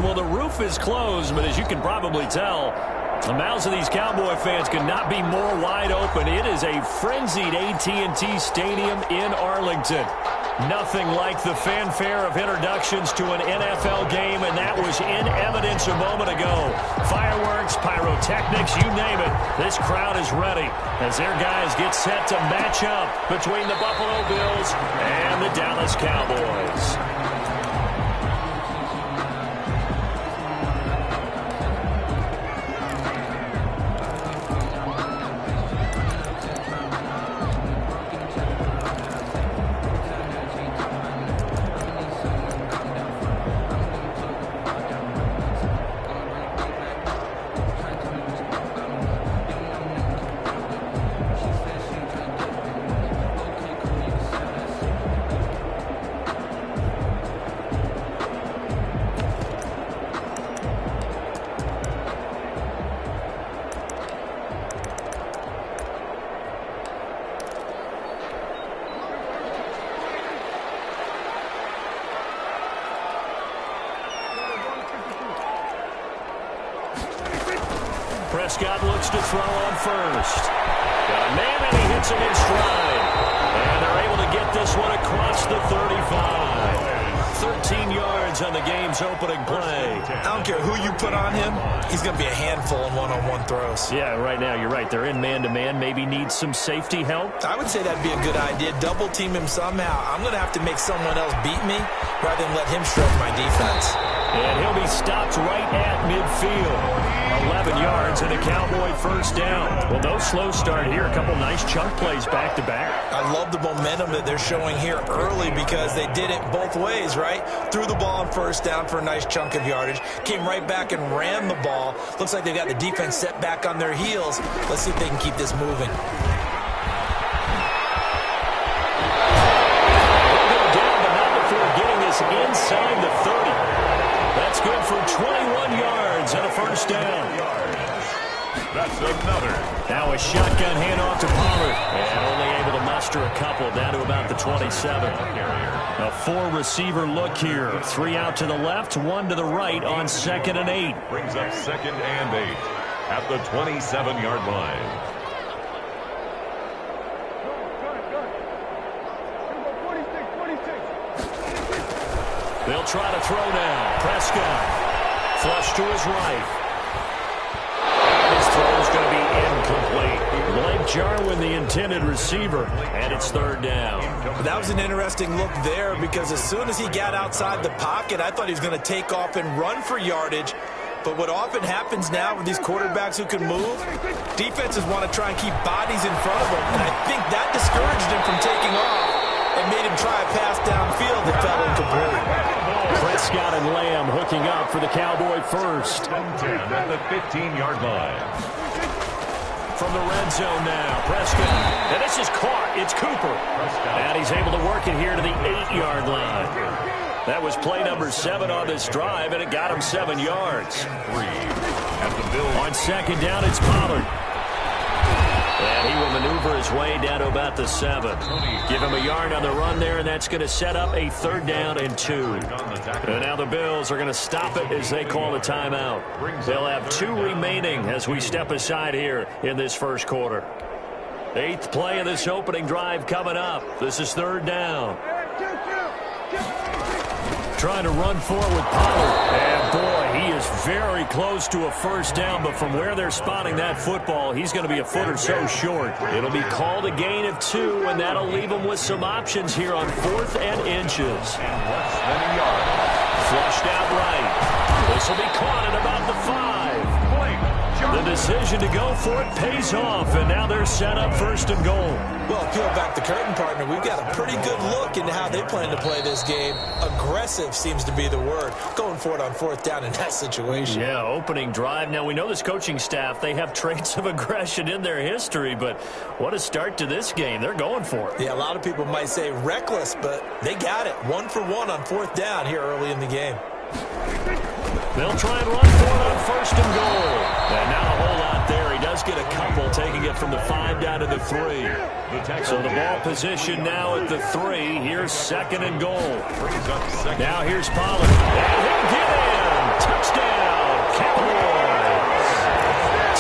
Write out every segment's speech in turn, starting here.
Well, the roof is closed, but as you can probably tell, the mouths of these Cowboy fans could not be more wide open. It is a frenzied AT&T Stadium in Arlington. Nothing like the fanfare of introductions to an NFL game, and that was in evidence a moment ago. Fireworks, pyrotechnics, you name it. This crowd is ready as their guys get set to match up between the Buffalo Bills and the Dallas Cowboys. Prescott looks to throw on first. Got a man, and he hits him in stride. And they're able to get this one across the 35. 13 yards on the game's opening play. I don't care who you put on him. He's going to be a handful in one-on-one throws. Yeah, right now you're right. They're in man-to-man. Maybe needs some safety help. I would say that'd be a good idea. Double team him somehow. I'm going to have to make someone else beat me rather than let him shred my defense. And he'll be stopped right at midfield. 11 yards and a Cowboy first down. Well, no slow start here. A couple nice chunk plays back-to-back. I love the momentum that they're showing here early because they did it both ways, right? Threw the ball on first down for a nice chunk of yardage. Came right back and ran the ball. Looks like they've got the defense set back on their heels. Let's see if they can keep this moving. They'll go down, but not before getting this inside the 30. That's good for 21 yards and a first down. That's another. Now a shotgun handoff to Pollard. And only able to muster a couple down to about the 27. A four-receiver look here. 3 out to the left, 1 to the right on 2nd and 8. Brings up 2nd and 8 at the 27-yard line. They'll try to throw now. Prescott. Flush to his right. His throw is going to be incomplete. Blake Jarwin, the intended receiver, and it's 3rd down. That was an interesting look there because as soon as he got outside the pocket, I thought he was going to take off and run for yardage. But what often happens now with these quarterbacks who can move, defenses want to try and keep bodies in front of them. And I think that discouraged him from taking off and made him try a pass downfield that fell incomplete. Prescott and Lamb hooking up for the Cowboy first. 10 at the 15-yard line. From the red zone now, Prescott. And this is caught. It's Cooper. And he's able to work it here to the 8-yard line. That was play number 7 on this drive, and it got him 7 yards. 3 at the Bills. On 2nd down, it's Pollard. And he will maneuver his way down to about the 7. Give him a yard on the run there, and that's going to set up a 3rd down and 2. And now the Bills are going to stop it as they call a timeout. They'll have 2 remaining as we step aside here in this first quarter. 8th play of this opening drive coming up. This is 3rd down. Trying to run forward with Pollard. And boy, he is very close to a first down, but from where they're spotting that football, he's going to be a foot or so short. It'll be called a gain of 2, and that'll leave him with some options here on 4th and inches. And less than a yard. Flushed out right. This will be caught at about the 5. The decision to go for it pays off, and now they're set up 1st and goal. Well, peel back the curtain, partner. We've got a pretty good look into how they plan to play this game. Aggressive seems to be the word. Going for it on 4th down in that situation. Yeah, opening drive. Now, we know this coaching staff, they have traits of aggression in their history, but what a start to this game. They're going for it. Yeah, a lot of people might say reckless, but they got it. 1 for 1 on 4th down here early in the game. They'll try and run for it on 1st and goal. And not a whole lot there. He does get a couple, taking it from the 5 down to the 3. So the ball position now at the 3. Here's 2nd and goal. Now here's Pollard. And he'll get in. Touchdown, Cowboys.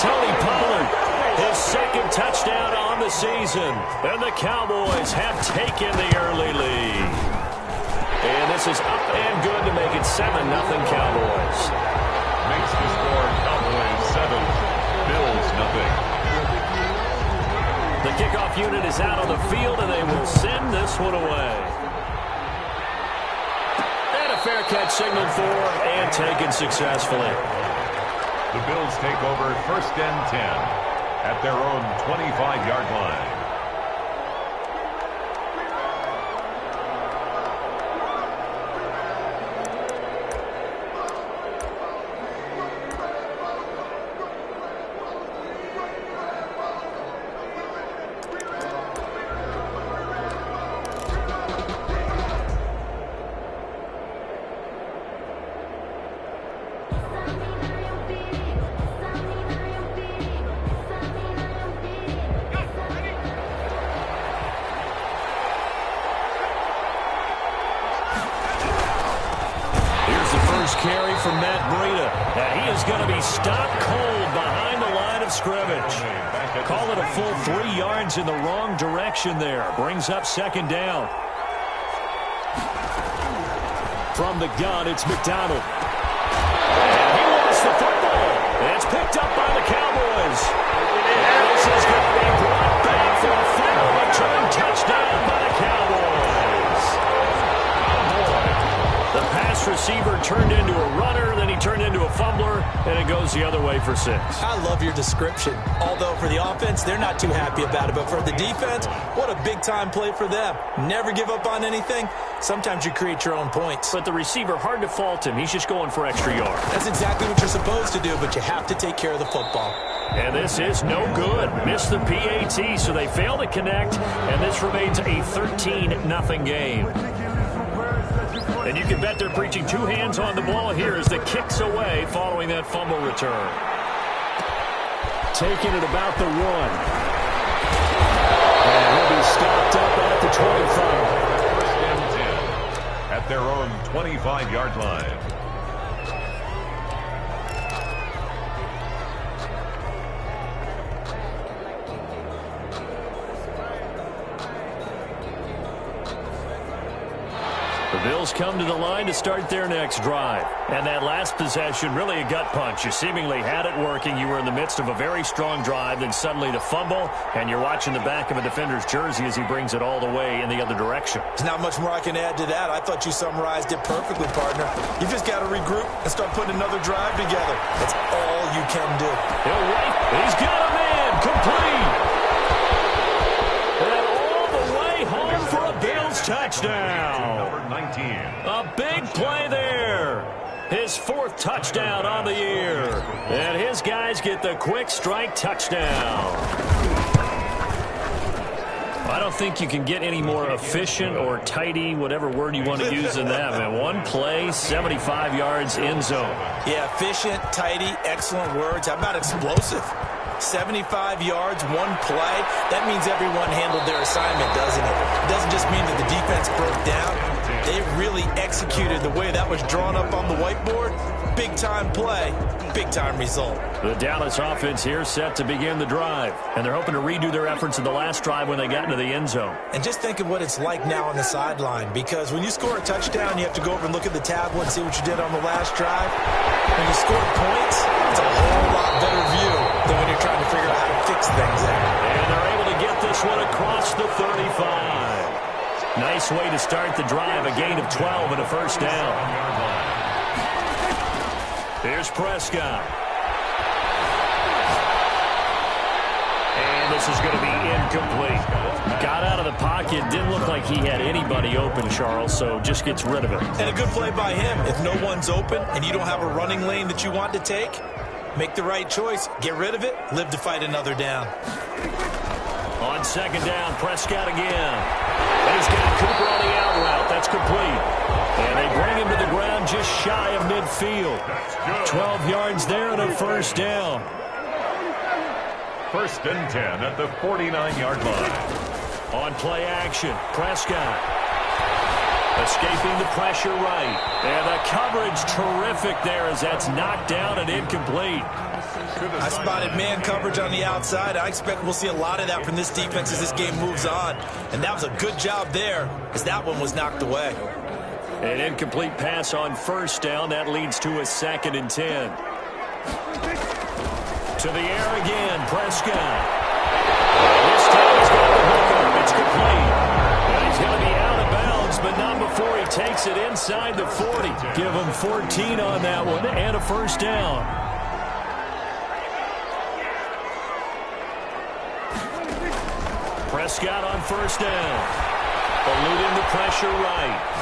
Tony Pollard, his second touchdown on the season. And the Cowboys have taken the early lead. And this is up and good to make it 7-0 Cowboys. Makes the score Cowboys 7, Bills nothing. The kickoff unit is out on the field, and they will send this one away. And a fair catch signaled for and taken successfully. The Bills take over 1st and 10 at their own 25-yard line. Carry from Matt Breida, and he is going to be stopped cold behind the line of scrimmage. Call it a full 3 yards in the wrong direction there. Brings up 2nd down. From the gun, it's McDonald. And he lost the football. It's picked up by the Cowboys. And this is going to be brought back for a final return touchdown by the Cowboys. The pass receiver turned into a runner, then he turned into a fumbler, and it goes the other way for 6. I love your description. Although for the offense, they're not too happy about it. But for the defense, what a big-time play for them. Never give up on anything. Sometimes you create your own points. But the receiver, hard to fault him. He's just going for extra yards. That's exactly what you're supposed to do, but you have to take care of the football. And this is no good. Missed the PAT, so they fail to connect, and this remains a 13-0 game. And you can bet they're preaching 2 hands on the ball here as the kick's away following that fumble return. Taking it about the 1. And he'll be stopped up at the 25. 1st and 10 at their own 25-yard line. The Bills come to the line to start their next drive. And that last possession, really a gut punch. You seemingly had it working. You were in the midst of a very strong drive, then suddenly the fumble, and you're watching the back of a defender's jersey as he brings it all the way in the other direction. There's not much more I can add to that. I thought you summarized it perfectly, partner. You just got to regroup and start putting another drive together. That's all you can do. He'll wait. He's got a man. Complete. And all the way home for a Bills touchdown. Number 19. A big play there. His 4th touchdown on the year. And his guys get the quick strike touchdown. I don't think you can get any more efficient or tidy, whatever word you want to use in that, man. 1 play, 75 yards, end zone. Yeah, efficient, tidy, excellent words. How about explosive? 75 yards, 1 play. That means everyone handled their assignment, doesn't it? It doesn't just mean that the defense broke down. They really executed the way that was drawn up on the whiteboard. Big-time play, big-time result. The Dallas offense here set to begin the drive. And they're hoping to redo their efforts in the last drive when they got into the end zone. And just think of what it's like now on the sideline. Because when you score a touchdown, you have to go over and look at the tablet and see what you did on the last drive. When you score points, it's a whole lot better view than when you're trying to figure out how to fix things there. And they're able to get this one across the 35. Nice way to start the drive, a gain of 12 and a 1st down. Here's Prescott. And this is going to be incomplete. Got out of the pocket, didn't look like he had anybody open, Charles, so just gets rid of it. And a good play by him. If no one's open and you don't have a running lane that you want to take, make the right choice. Get rid of it. Live to fight another down. On 2nd down, Prescott again. And he's got Cooper on the out route. That's complete. And they bring him to the ground just shy of midfield. 12 yards there and a 1st down. 1st and 10 at the 49-yard line. On play action, Prescott. Escaping the pressure right. And the coverage terrific there as that's knocked down and incomplete. I spotted man coverage on the outside. I expect we'll see a lot of that from this defense as this game moves on. And that was a good job there as that one was knocked away. An incomplete pass on first down. That leads to a 2nd and 10. To the air again, Prescott. This time he's got the hook up. It's complete. And he's going to be out of bounds, but not before he takes it inside the 40. Give him 14 on that one and a first down. Prescott on first down. Eluding the pressure right.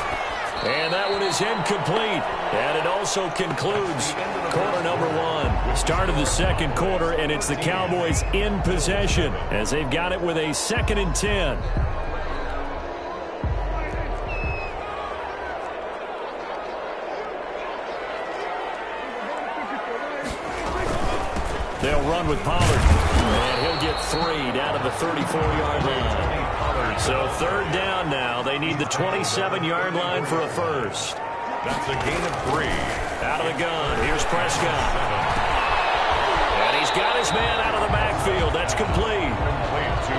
And that one is incomplete. And it also concludes quarter number 1. Start of the second quarter, and it's the Cowboys in possession as they've got it with a 2nd and 10. They'll run with Pollard. And he'll get 3 down to the 34-yard line. So 3rd down now. They need the 27-yard line for a first. That's a gain of 3. Out of the gun. Here's Prescott. And he's got his man out of the backfield. That's complete.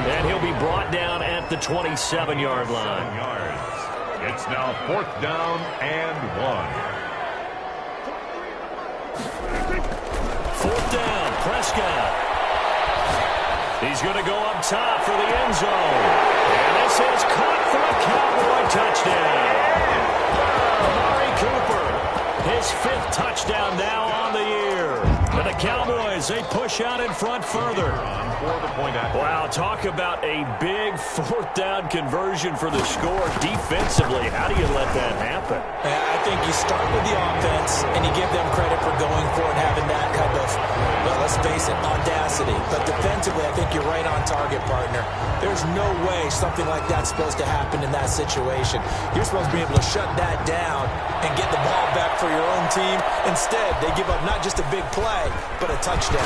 And he'll be brought down at the 27-yard line. It's now 4th down and 1. 4th down. Prescott. He's going to go up top for the end zone. And this is caught for a Cowboy touchdown. Amari Cooper, his 5th touchdown now on the year. And the Cowboys, they push out in front further. Wow, talk about a big 4th down conversion for the score defensively. How do you let that happen? I think you start with the offense and you give them credit for going for it, having that kind of, well, let's face it, audacity. But defensively, I think you're right on target, partner. There's no way something like that's supposed to happen in that situation. You're supposed to be able to shut that down and get the ball back for your own team. Instead, they give up not just a big play, but a touchdown.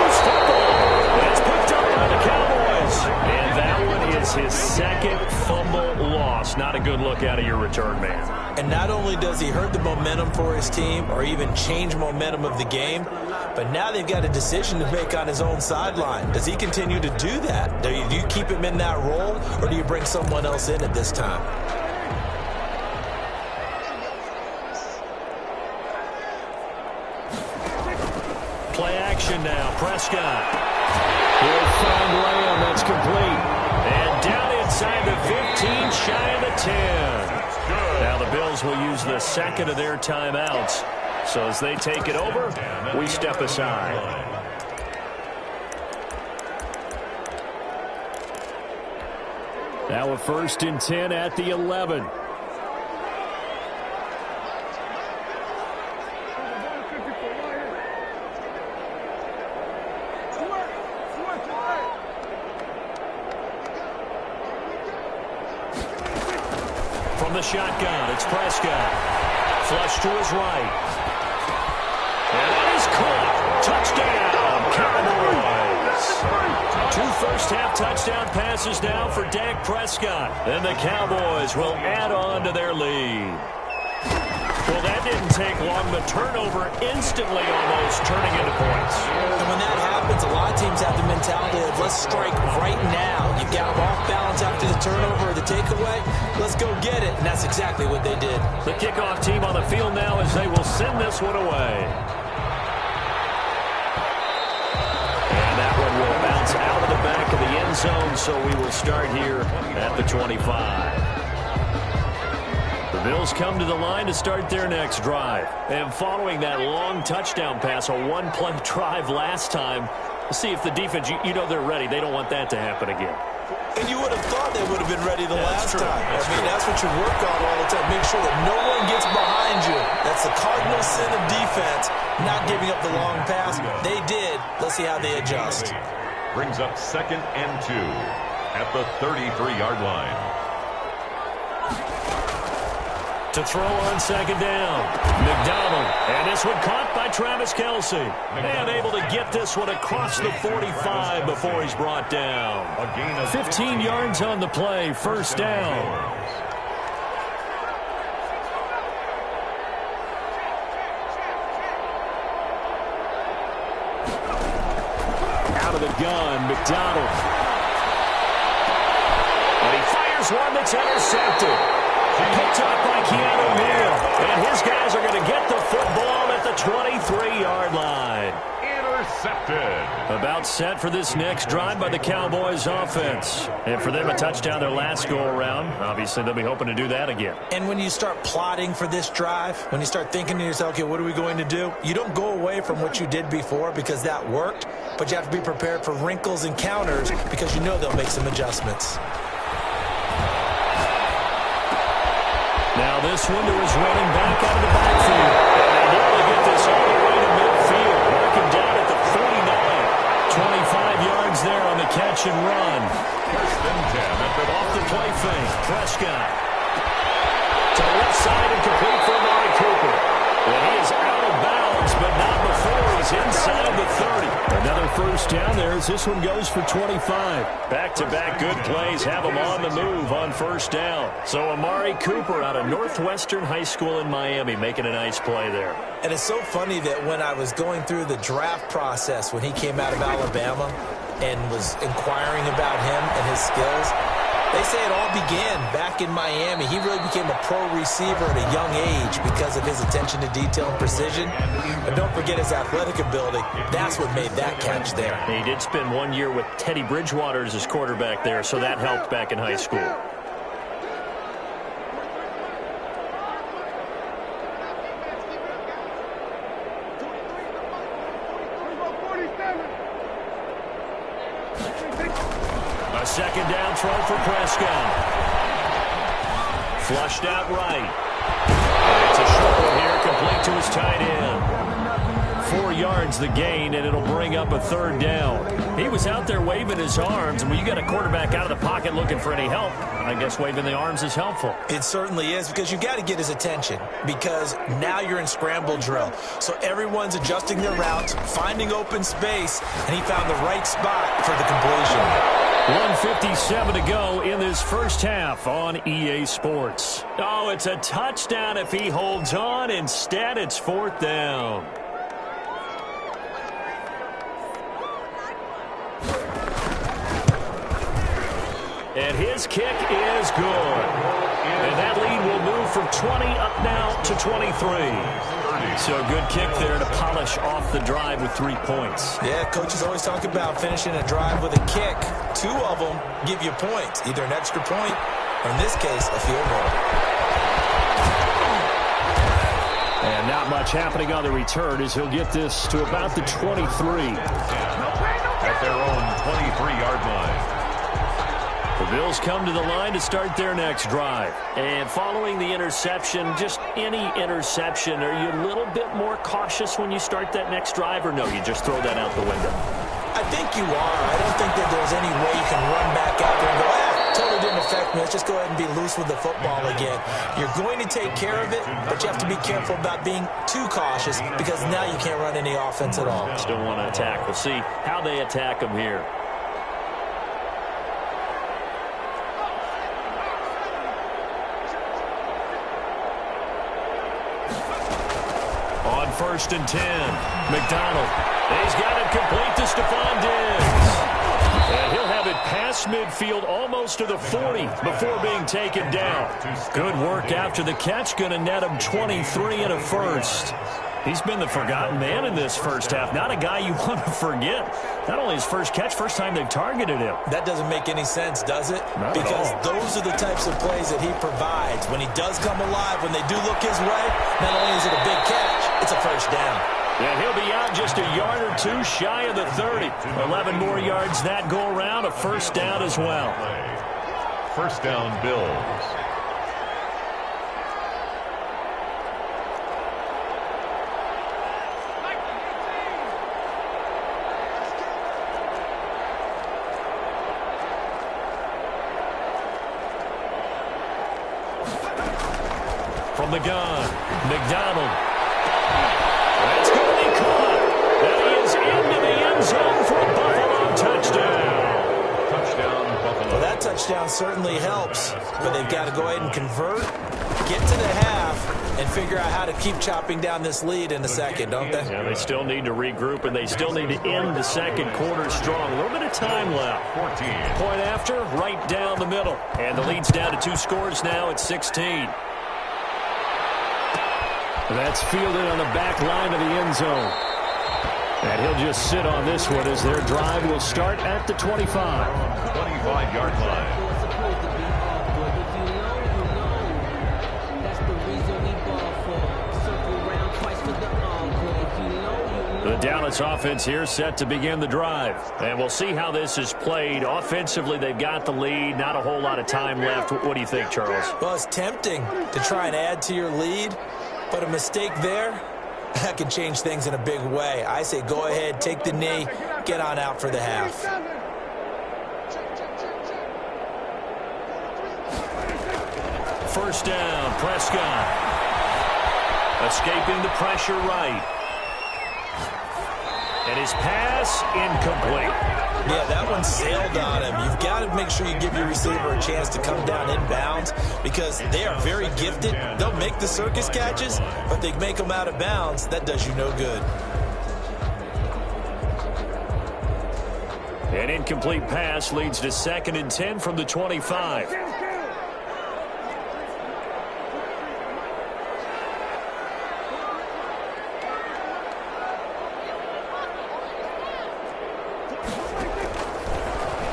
It's picked up by the Cowboys. And that one is his 2nd fumble loss. Not a good look out of your return man. And not only does he hurt the momentum for his team or even change momentum of the game, but now they've got a decision to make on his own sideline. Does he continue to do that? Do you keep him in that role, or do you bring someone else in at this time? Play action now. Prescott. He'll find Lamb. That's complete. And down inside the 15, shy of the 10. Now the Bills will use the 2nd of their timeouts. So as they take it over, we step aside. Now a 1st and 10 at the 11. From the shotgun, it's Prescott. Flush to his right. And that is caught. Touchdown, Cowboys. 2 first-half touchdown passes now for Dak Prescott. And the Cowboys will add on to their lead. Well, that didn't take long. The turnover instantly almost turning into points. And when that happens, a lot of teams have the mentality of let's strike right now. You've got them off balance after the turnover or the takeaway. Let's go get it. And that's exactly what they did. The kickoff team on the field now as they will send this one away. And that one will bounce out of the back of the end zone, so we will start here at the 25. The Bills come to the line to start their next drive. And following that long touchdown pass, a 1-play drive last time, see if the defense, you know they're ready. They don't want that to happen again. And you would have thought they would have been ready the last time. That's what you work on all the time. Make sure that no one gets behind you. That's the cardinal sin of defense, not giving up the long pass. They did. Let's see how they adjust. Brings up 2nd and 2 at the 33-yard line. To throw on 2nd down, McDonald. And this one caught by Travis Kelce. And able to get this one across the 45 before he's brought down. 15 yards on the play, 1st down. of the gun. McDonald. And he fires one that's intercepted. Picked up by Keanu Neal. And his guys are going to get the football at the 23-yard line. Intercepted. About set for this next drive by the Cowboys offense. And for them, a touchdown their last go-around. Obviously, they'll be hoping to do that again. And when you start plotting for this drive, when you start thinking to yourself, okay, what are we going to do? You don't go away from what you did before because that worked, but you have to be prepared for wrinkles and counters because you know they'll make some adjustments. Now this window is running back out of the backfield. And they nearly get this all the way to midfield. Working down at the 49. 25 yards there on the catch and run. First and 10. Off the play fake. Prescott. To the left side and complete for Amari Cooper. And he is out of bounds, but not before he's inside the 30. Another first down there as this one goes for 25. Back-to-back good plays have him on the move on first down. So Amari Cooper out of Northwestern High School in Miami making a nice play there. And it's so funny that when I was going through the draft process when he came out of Alabama and was inquiring about him and his skills, they say it all began back in Miami. He really became a pro receiver at a young age because of his attention to detail and precision. And don't forget his athletic ability. That's what made that catch there. He did spend 1 year with Teddy Bridgewater as his quarterback there, so that helped back in high school. Second down throw for Prescott. Flushed out right. It's a short one here, complete to his tight end. 4 yards the gain, and it'll bring up a third down. He was out there waving his arms, and when you got a quarterback out of the pocket looking for any help, I guess waving the arms is helpful. It certainly is, because you got to get his attention, because now you're in scramble drill. So everyone's adjusting their routes, finding open space, and he found the right spot for the completion. 1:57 to go in this first half on EA Sports. Oh, it's a touchdown if he holds on. Instead, it's fourth down. And his kick is good. And that lead will move from 20 up now to 23. So a good kick there to polish off the drive with 3 points. Yeah, coaches always talk about finishing a drive with a kick. 2 of them give you points, either an extra point or, in this case, a field goal. And not much happening on the return as he'll get this to about the 23. At their own 23-yard line. The Bills come to the line to start their next drive. And following the interception, just any interception, are you a little bit more cautious when you start that next drive, or no, you just throw that out the window? I think you are. I don't think that there's any way you can run back out there and go, totally didn't affect me. Let's just go ahead and be loose with the football again. You're going to take care of it, but you have to be careful about being too cautious because now you can't run any offense at all. Still want to attack. We'll see how they attack them here. On 1st and 10, McDonald. He's got it complete to Stephon Diggs. And he'll have it past midfield almost to the 40 before being taken down. Good work after the catch. Going to net him 23 and a first. He's been the forgotten man in this first half. Not a guy you want to forget. Not only his first catch, first time they've targeted him. That doesn't make any sense, does it? Not because at all. Those are the types of plays that he provides. When he does come alive, when they do look his way, not only is it a big catch, it's a first down. Yeah, he'll be out just a yard or two shy of the 30. 11 more yards that go around, a first down as well. First down, Bills. From the gun, McDonald. That's going to be caught. And he is into the end zone for a Buffalo touchdown. Touchdown, Buffalo. Well, that touchdown certainly helps, but they've got to go ahead and convert, get to the half, and figure out how to keep chopping down this lead in a second, don't they? Yeah, they still need to regroup, and they still need to end the second quarter strong. A little bit of time left. 14. Point after, right down the middle. And the lead's down to 2 scores now at 16. That's fielded on the back line of the end zone. And he'll just sit on this one as their drive will start at the 25. 25-yard line. The Dallas offense here set to begin the drive. And we'll see how this is played. Offensively, they've got the lead. Not a whole lot of time left. What do you think, Charles? Well, it's tempting to try and add to your lead, but a mistake there, that can change things in a big way. I say go ahead, take the knee, get on out for the half. First down, Prescott. Escaping the pressure right. And his pass incomplete. Yeah, that one sailed on him. You've got to make sure you give your receiver a chance to come down inbounds because they are very gifted. They'll make the circus catches, but they make them out of bounds. That does you no good. An incomplete pass leads to 2nd and 10 from the 25.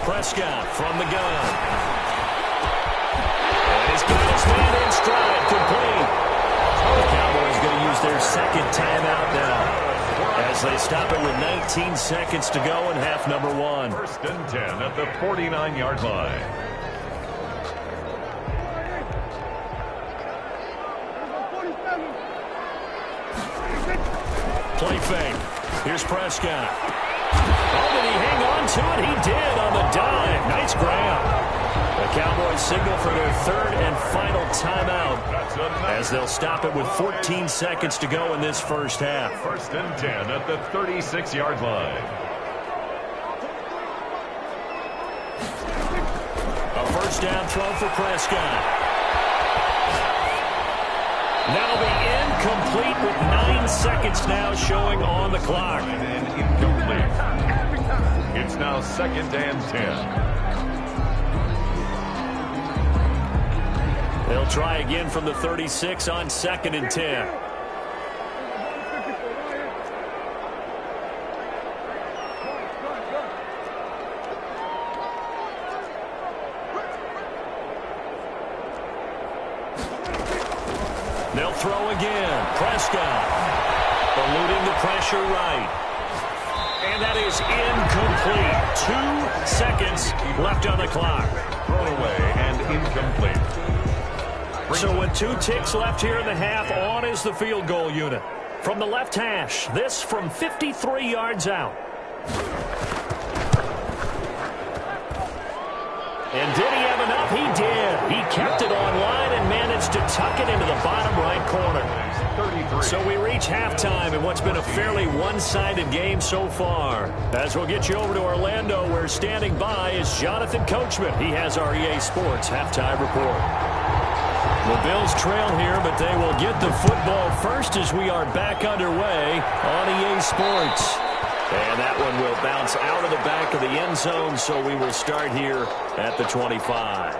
Prescott from the gun. And he's got his man in stride, complete. The Cowboys going to use their 2nd timeout now as they stop it with 19 seconds to go in half number 1. 1st and 10 at the 49-yard line. Play fake. Here's Prescott. Oh, did he hang on to it? He did on the dive. Nice grab. The Cowboys signal for their 3rd and final timeout as they'll stop it with 14 seconds to go in this first half. 1st and 10 at the 36-yard line. A first down throw for Prescott. That'll be incomplete with 9 seconds now showing on the clock. And incomplete. It's now 2nd and 10. They'll try again from the 36 on 2nd and 10. They'll throw again. Prescott eluding the pressure right. And that is incomplete. 2 seconds left on the clock. Thrown away and incomplete. So with 2 ticks left here in the half, on is the field goal unit. From the left hash, this from 53 yards out. And did he have enough? He did. He kept it online and managed to tuck it into the bottom right corner. 33. So we reach halftime in what's been a fairly one-sided game so far. As we'll get you over to Orlando, where standing by is Jonathan Coachman. He has our EA Sports halftime report. The Bills trail here, but they will get the football first as we are back underway on EA Sports. And that one will bounce out of the back of the end zone, so we will start here at the 25.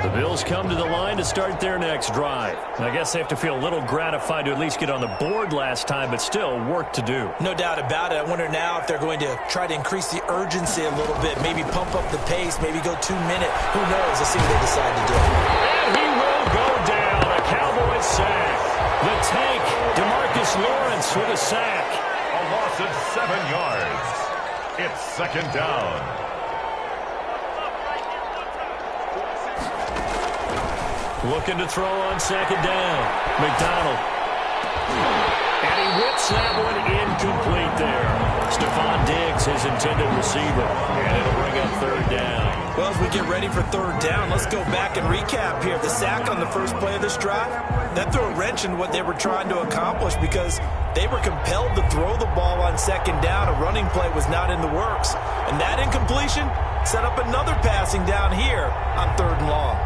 The Bills come to the line to start their next drive. I guess they have to feel a little gratified to at least get on the board last time, but still work to do. No doubt about it. I wonder now if they're going to try to increase the urgency a little bit, maybe pump up the pace, maybe go 2-minute. Who knows? Let's see what they decide to do. And he will go down. A Cowboys sack. The tank, DeMarcus Lawrence with a sack. A loss of 7 yards. It's 2nd down. Looking to throw on 2nd down. McDonald. And he whips that one incomplete there. Stephon Diggs his intended receiver. And it'll bring up third down. Well, as we get ready for third down, let's go back and recap here. The sack on the first play of this drive, that threw a wrench in what they were trying to accomplish because they were compelled to throw the ball on second down. A running play was not in the works. And that incompletion set up another passing down here on third and long.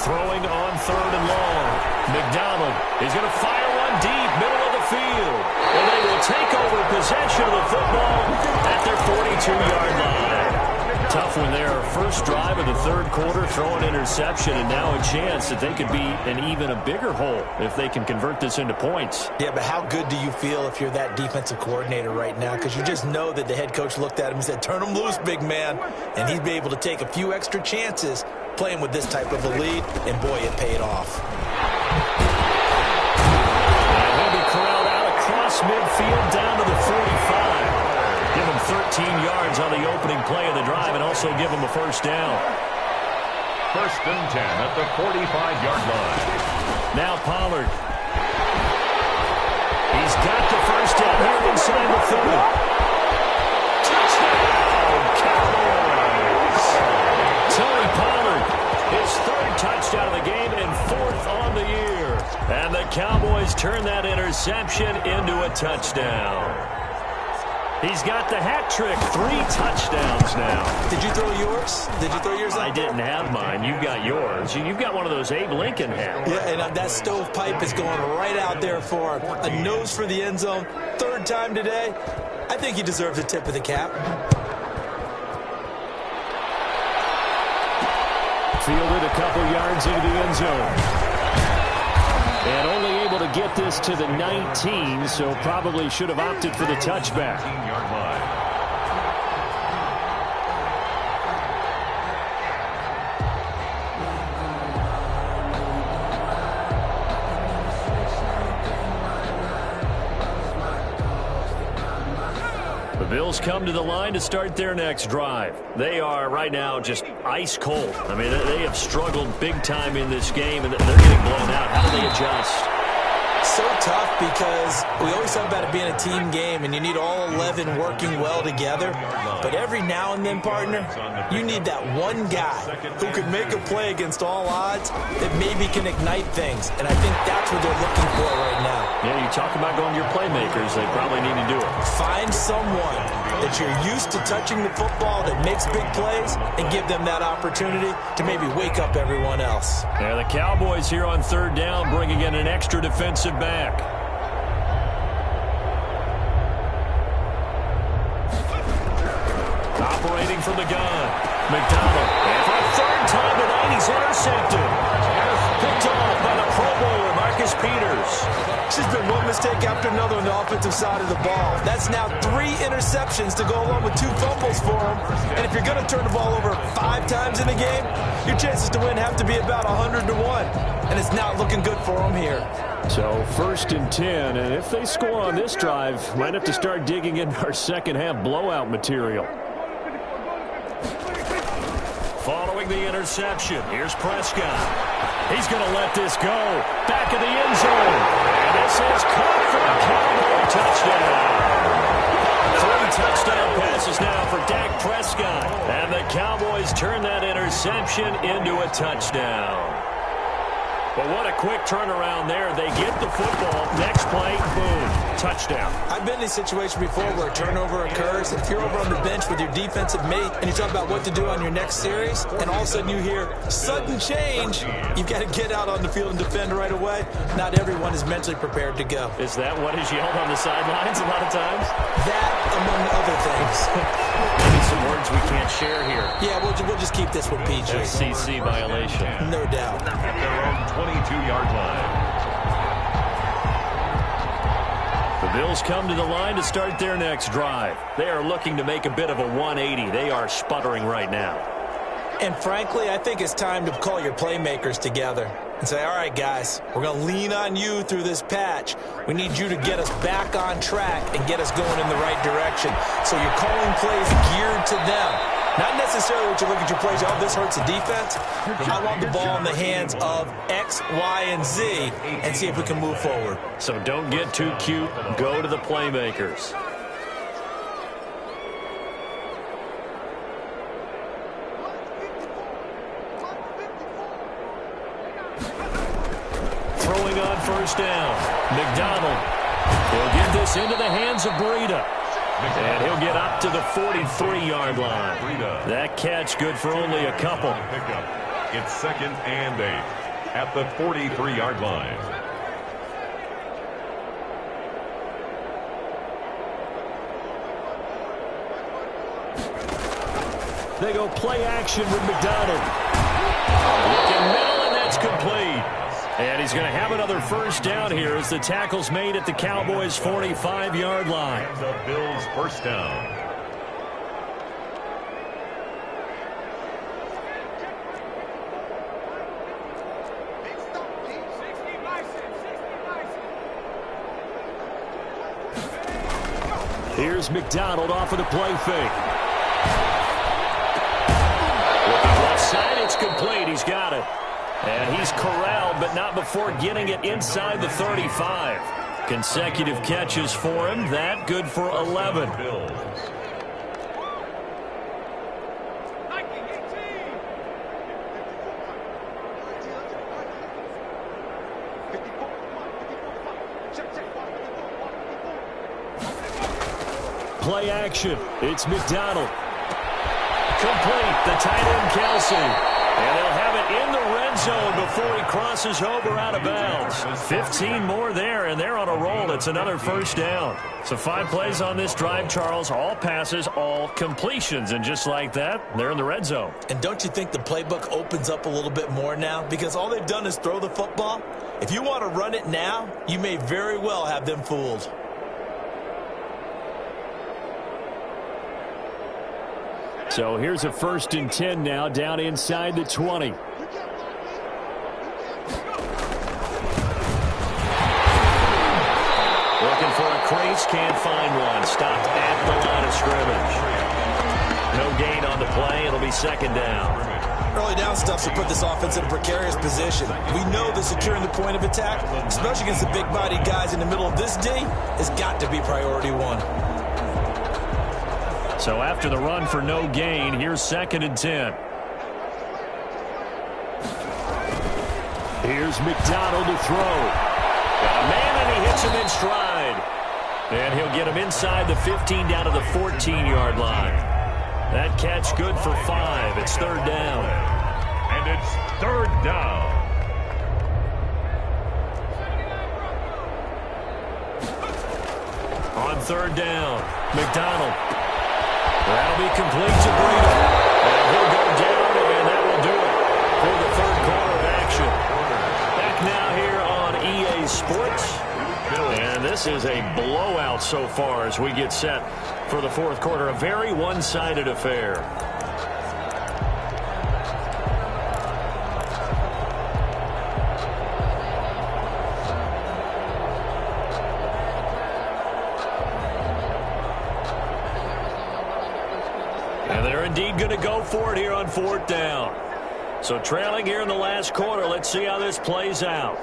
Throwing on third and long. McDonald is going to fire one deep, middle of the field. And they will take over possession of the football at their 42-yard line. Tough one there. First drive of the third quarter, throw an interception, and now a chance that they could be in even a bigger hole if they can convert this into points. Yeah, but how good do you feel if you're that defensive coordinator right now? Because you just know that the head coach looked at him and said, turn him loose, big man. And he'd be able to take a few extra chances playing with this type of a lead, and boy, it paid off. And he'll be corralled out across midfield down to the 45. Give him 13 yards on the opening play of the drive and also give him a first down. First and 10 at the 45-yard line. Now Pollard. He's got the first down here inside the 30. Touchdown, Cowboys! Tony Pollard, his third touchdown of the game and fourth on the year. And the Cowboys turn that interception into a touchdown. He's got the hat trick, 3 touchdowns now. Did you throw yours? Did you throw yours out? I didn't have mine. You've got yours. You've got one of those Abe Lincoln hats. Yeah, and that stovepipe is going right out there for a nose for the end zone. Third time today. I think he deserves a tip of the cap. Fielded a couple yards into the end zone. And only able to get this to the 19, so probably should have opted for the touchback. 15-yard line. The Bills come to the line to start their next drive. They are right now just ice cold. I mean, they have struggled big time in this game, and they're getting blown out. How do they adjust? So tough because we always talk about it being a team game, and you need all 11 working well together. But every now and then, partner, you need that one guy who could make a play against all odds that maybe can ignite things. And I think that's what they're looking for right now. Yeah, you talk about going to your playmakers. They probably need to do it. Find someone that you're used to touching the football that makes big plays and give them that opportunity to maybe wake up everyone else. Yeah, the Cowboys here on third down bringing in an extra defensive back. Operating from the gun. McDonald. And for a third time tonight, he's intercepted. Picked off by the Pro Bowler, Marcus Peters. She's been one mistake after another on the offensive side of the ball. That's now 3 interceptions to go along with 2 fumbles for him. And if you're going to turn the ball over 5 times in a game, your chances to win have to be about 100 to 1. And it's not looking good for him here. So first and 10, and if they score on this drive, might have to start digging into our second half blowout material. Following the interception, here's Prescott. He's going to let this go. Back in the end zone. And this is caught for a Cowboy touchdown. 3 touchdown passes now for Dak Prescott. And the Cowboys turn that interception into a touchdown. But what a quick turnaround there. They get the football. Next play, boom, touchdown. I've been in a situation before where a turnover occurs. If you're over on the bench with your defensive mate and you talk about what to do on your next series, and all of a sudden you hear sudden change, you've got to get out on the field and defend right away. Not everyone is mentally prepared to go. Is that what is yelled on the sidelines a lot of times? That, among other things. Maybe some words we can't share here. Yeah, we'll just keep this with PG. SEC violation. No doubt. At their own 22-yard line. The Bills come to the line to start their next drive. They are looking to make a bit of a 180. They are sputtering right now. And frankly, I think it's time to call your playmakers together and say, all right, guys, we're going to lean on you through this patch. We need you to get us back on track and get us going in the right direction. So you're calling plays geared to them. Not necessarily what you look at your plays, oh, this hurts the defense. I want the ball in the hands of X, Y, and Z and see if we can move forward. So don't get too cute. Go to the playmakers. Throwing on first down. McDonald. He'll get this into the hands of Breida. And he'll get up to the 43-yard line. That catch good for only a couple. It's 2nd and 8 at the 43-yard line. They go play action with McDonald. Looking middle, and that's complete. And he's going to have another first down here as the tackle's made at the Cowboys' 45-yard line. And the Bills' first down. Here's McDonald off of the play fake. Looking left side, it's complete. He's got it. And he's corralled, but not before getting it inside the 35. Consecutive catches for him. That good for 11. Play action. It's McDonald. Complete. The tight end, Kelsey. And they'll have it in the red zone before he crosses over out of bounds. 15 more there, and they're on a roll. It's another first down. So 5 plays on this drive, Charles. All passes, all completions. And just like that, they're in the red zone. And don't you think the playbook opens up a little bit more now? Because all they've done is throw the football. If you want to run it now, you may very well have them fooled. So here's a 1st and 10 now, down inside the 20. Looking for a crease, can't find one. Stopped at the line of scrimmage. No gain on the play. It'll be 2nd down. Early down stuff to put this offense in a precarious position. We know that securing the point of attack, especially against the big-bodied guys in the middle of this D, has got to be priority 1. So after the run for no gain, here's 2nd and 10. Here's McDonald to throw. Got a man, and he hits him in stride. And he'll get him inside the 15 down to the 14-yard line. That catch good for 5. It's 3rd down. And it's 3rd down. On 3rd down, McDonald. That'll be complete to Breida. And he'll go down, and that will do it for the 3rd quarter of action. Back now here on EA Sports. And this is a blowout so far as we get set for the 4th quarter. A very one-sided affair. And they're indeed going to go for it here on 4th down. So trailing here in the last quarter. Let's see how this plays out.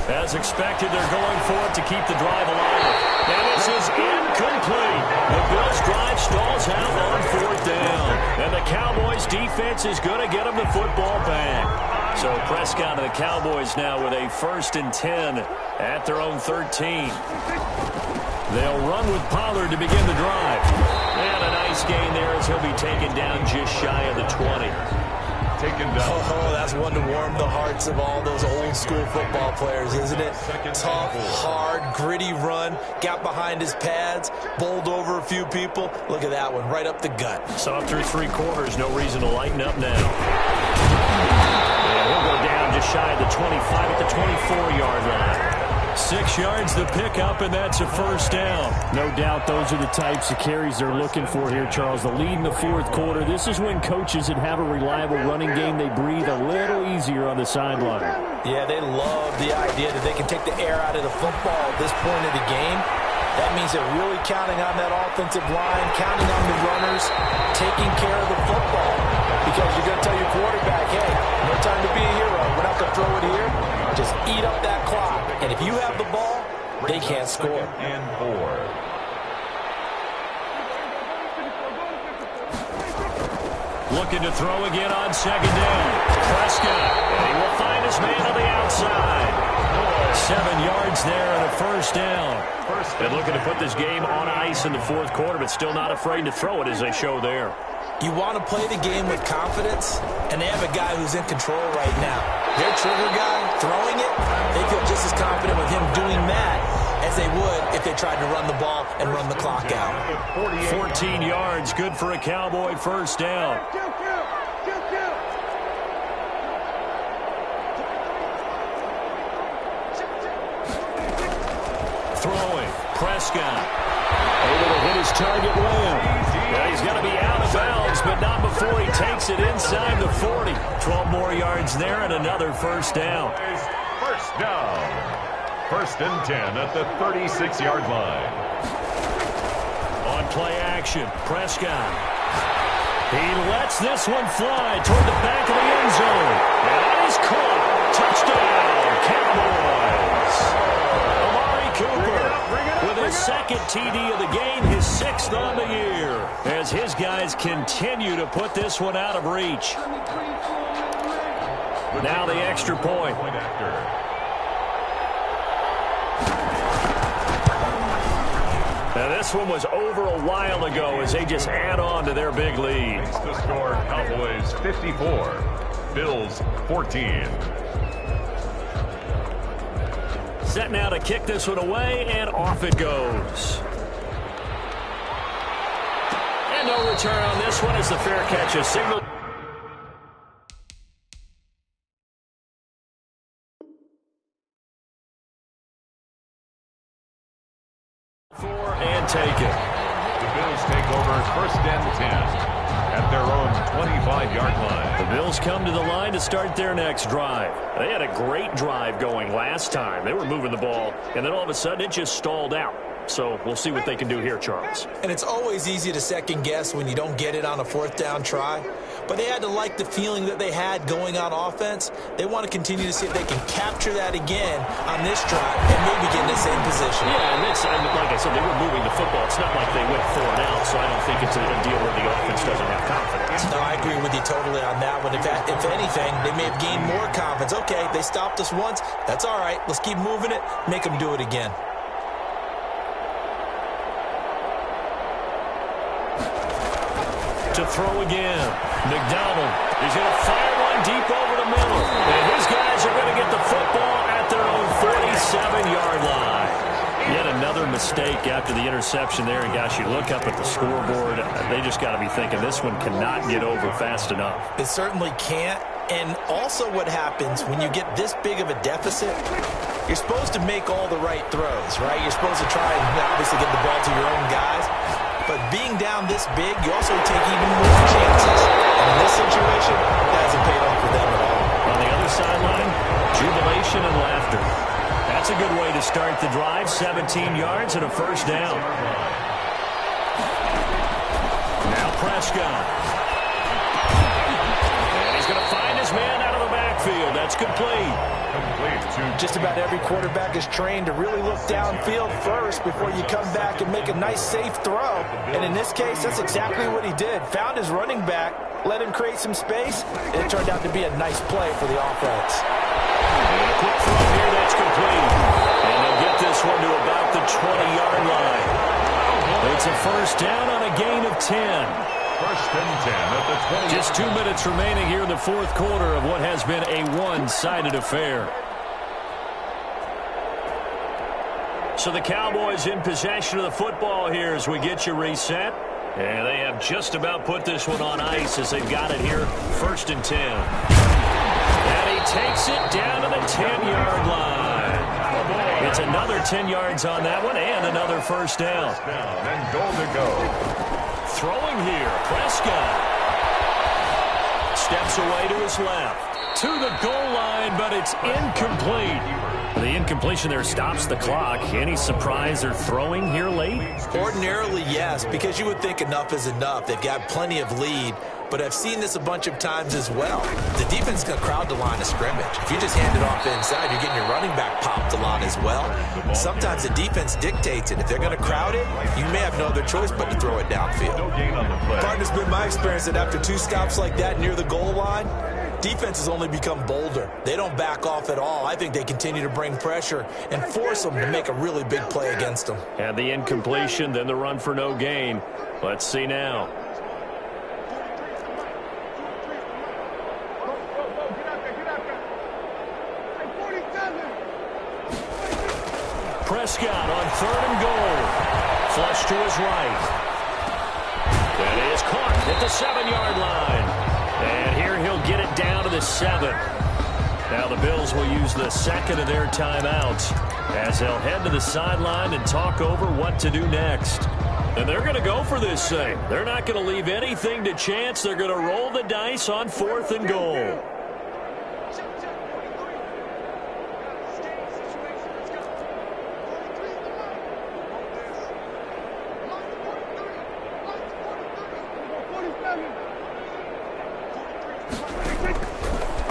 As expected, they're going for it to keep the drive alive. And this is incomplete. The Bills' drive stalls out on 4th down. And the Cowboys' defense is going to get them the football back. So Prescott and the Cowboys now with a 1st and 10 at their own 13. They'll run with Pollard to begin the drive. And a nice gain there as he'll be taken down just shy of the 20. Taken down. Oh, that's one to warm the hearts of all those old-school football players, isn't it? Tough, hard, gritty run. Got behind his pads, bowled over a few people. Look at that one, right up the gut. So through 3 quarters, no reason to lighten up now. And he'll go down just shy of the 25 at the 24-yard line. 6 yards the pickup, and that's a first down. No doubt those are the types of carries they're looking for here, Charles. The lead in the fourth quarter. This is when coaches that have a reliable running game, they breathe a little easier on the sideline. Yeah, they love the idea that they can take the air out of the football at this point of the game. That means they're really counting on that offensive line, counting on the runners, taking care of the football. Because you're going to tell your quarterback, hey, no time to be a hero. We're not going to throw it here. Just eat up that clock. And if you have the ball, they can't score. And 4. Looking to throw again on second down. Prescott, and he will find his man on the outside. 7 yards there and a first down. They're looking to put this game on ice in the fourth quarter, but still not afraid to throw it as they show there. You want to play the game with confidence, and they have a guy who's in control right now. Their trigger guy throwing it, they feel just as confident with him doing that as they would if they tried to run the ball and run the clock out. 14 yards, good for a Cowboy first down. Throwing, Prescott. Able to hit his target well. Yeah, he's got to be out of bounds, but not before he takes it inside the 40. 12 more yards there and another first down. First down. 1st and 10 at the 36-yard line. On play action, Prescott. He lets this one fly toward the back of the end zone. And that is caught. Touchdown, Cowboys. Amari Cooper with his second TD of the game, his 6th on the year, as his guys continue to put this one out of reach. Now the extra point. Now this one was over a while ago as they just add on to their big lead. The score, Cowboys 54, Bills 14. Set now to kick this one away, and off it goes. And no return on this one as the fair catch is signaled. And take it. The Bills take over 1st and 10 at their own 25-yard line. The Bills come to the line to start their next drive. They had a great drive going last time. They were moving the ball, and then all of a sudden it just stalled out. So we'll see what they can do here, Charles. And it's always easy to second guess when you don't get it on a 4th down try. But they had to like the feeling that they had going on offense. They want to continue to see if they can capture that again on this drive and maybe get in the same position. Yeah, and like I said, they were moving the football. It's not like they went 4 and out, so I don't think it's a deal where the offense doesn't have confidence. No, I agree with you totally on that one. If anything, they may have gained more confidence. Okay, they stopped us once. That's all right. Let's keep moving it. Make them do it again. To throw again. McDonald is going to fire one deep over the middle. And his guys are going to get the football at their own 47-yard line. Yet another mistake after the interception there. And, gosh, you look up at the scoreboard. They just got to be thinking this one cannot get over fast enough. It certainly can't. And also what happens when you get this big of a deficit, you're supposed to make all the right throws, right? You're supposed to try and obviously get the ball to your own guys. But being down this big, you also take even more chances. And in this situation, that hasn't paid off for them at all. On the other sideline, jubilation and laughter. That's a good way to start the drive. 17 yards and a first down. Now Prescott. And he's going to find his man out of the backfield. That's complete. Just about every quarterback is trained to really look downfield first before you come back and make a nice, safe throw. And in this case, that's exactly what he did. Found his running back, let him create some space, and it turned out to be a nice play for the offense. And a quick throw here, that's complete. And they'll get this one to about the 20-yard line. It's a first down on a gain of 10. 1st and 10 at the 20. Just 2 minutes remaining here in the fourth quarter of what has been a one-sided affair. So the Cowboys in possession of the football here as we get you reset. And they have just about put this one on ice as they've got it here, 1st and 10. And he takes it down to the 10-yard line. gets another 10 yards on that one and another first down. And goal to go. Throwing here, Prescott. Steps away to his left. To the goal line, but it's incomplete. The incompletion there stops the clock. Any surprise or throwing here late? Ordinarily, yes, because you would think enough is enough. They've got plenty of lead, but I've seen this a bunch of times as well. The defense is going to crowd the line of scrimmage. If you just hand it off inside, you're getting your running back popped a lot as well. Sometimes the defense dictates it. If they're going to crowd it, you may have no other choice but to throw it downfield. No gain on the play. Partner's been my experience that after 2 stops like that near the goal line, defense has only become bolder. They don't back off at all. I think they continue to bring pressure and force them to make a really big play against them. And the incompletion, then the run for no gain. Let's see now. Prescott on 3rd and goal. Flush to his right. That is caught at the 7-yard line. And here he'll get it down to the 7. Now the Bills will use the second of their timeouts as they'll head to the sideline and talk over what to do next. And they're going to go for this thing. They're not going to leave anything to chance. They're going to roll the dice on 4th and goal.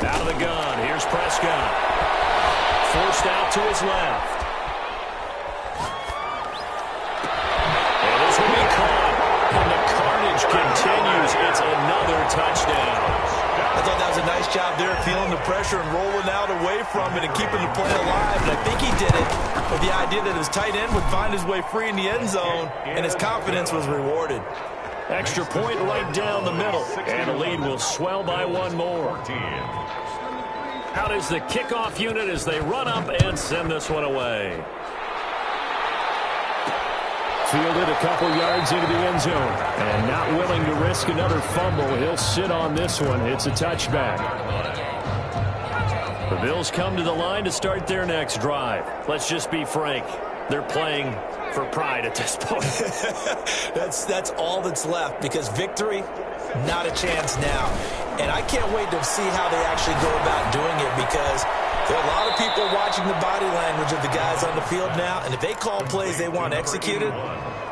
Out of the gun, here's Prescott. Forced out to his left. And this will be caught. And the carnage continues. It's another touchdown. I thought that was a nice job there, feeling the pressure and rolling out away from it and keeping the play alive. And I think he did it with the idea that his tight end would find his way free in the end zone, and his confidence was rewarded. Extra point right down the middle. And the lead will swell by 1 more. Out is the kickoff unit as they run up and send this one away. Fielded a couple yards into the end zone. And not willing to risk another fumble. He'll sit on this one. It's a touchback. The Bills come to the line to start their next drive. Let's just be frank. They're playing for pride at this point. That's all that's left, because victory, not a chance now. And I can't wait to see how they actually go about doing it, because there are a lot of people watching the body language of the guys on the field now, and if they call plays they want executed,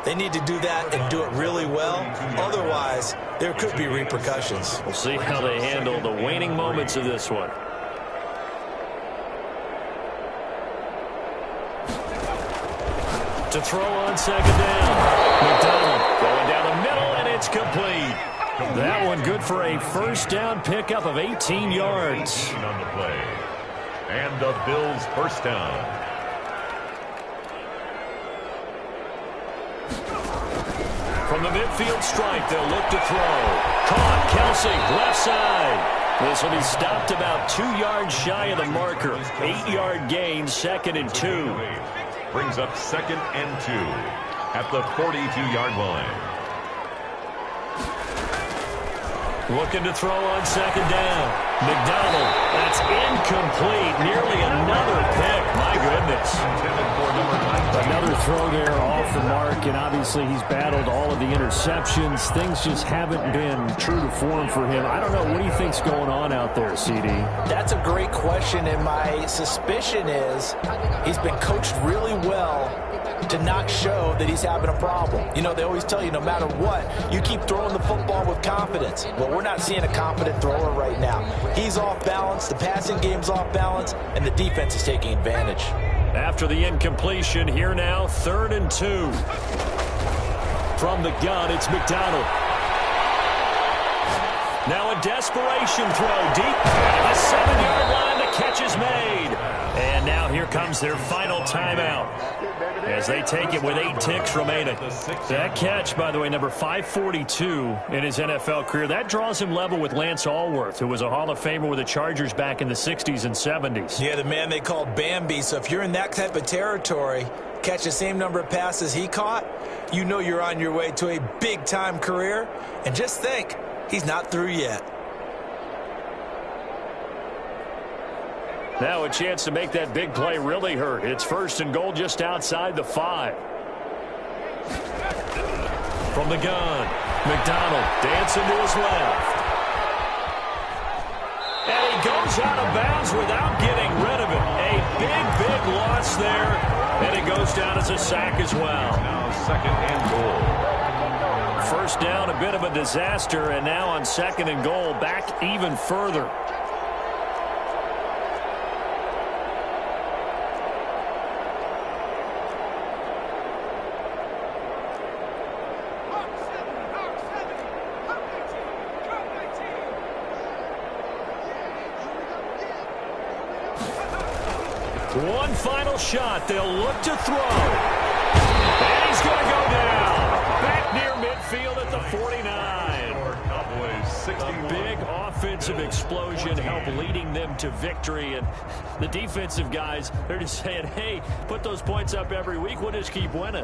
they need to do that and do it really well. Otherwise, there could be repercussions. We'll see how they handle the waning moments of this one. To throw on 2nd down. McDonald going down the middle, and it's complete. That one good for a first down pickup of 18 yards. On the play. And the Bills' first down. From the midfield stripe, they'll look to throw. Caught, Kelsey, left side. This will be stopped about 2 yards shy of the marker. 8-yard gain, 2nd and 2. Brings up 2nd and 2 at the 42-yard line. Looking to throw on 2nd down. McDonald, that's incomplete. Nearly another pick. My goodness. Another throw there off the mark, and obviously he's battled all of the interceptions. Things just haven't been true to form for him. I don't know. What do you think's going on out there, CD? That's a great question, and my suspicion is he's been coached really well to not show that he's having a problem. You know, they always tell you no matter what, you keep throwing the football with confidence. Well, we're not seeing a confident thrower right now. He's off balance, the passing game's off balance, and the defense is taking advantage. After the incompletion, here now, 3rd and 2. From the gun, it's McDonald. Now a desperation throw deep at the 7-yard line. The catch is made. And now here comes their final timeout as they take it with 8 ticks remaining. That catch, by the way, number 542 in his NFL career. That draws him level with Lance Allworth, who was a Hall of Famer with the Chargers back in the 60s and 70s. Yeah, the man they called Bambi. So if you're in that type of territory, catch the same number of passes he caught, you know you're on your way to a big-time career. And just think, he's not through yet. Now a chance to make that big play really hurt. It's 1st and goal just outside the 5. From the gun, McDonald dancing to his left. And he goes out of bounds without getting rid of it. A big loss there. And it goes down as a sack as well. Now 2nd and goal. 1st down, a bit of a disaster. And now on 2nd and goal, back even further. One final shot. They'll look to throw. And he's going to go down. Back near midfield at the 49. Cowboys 61. Big offensive explosion help leading them to victory. And the defensive guys, they're just saying, hey, put those points up every week. We'll just keep winning.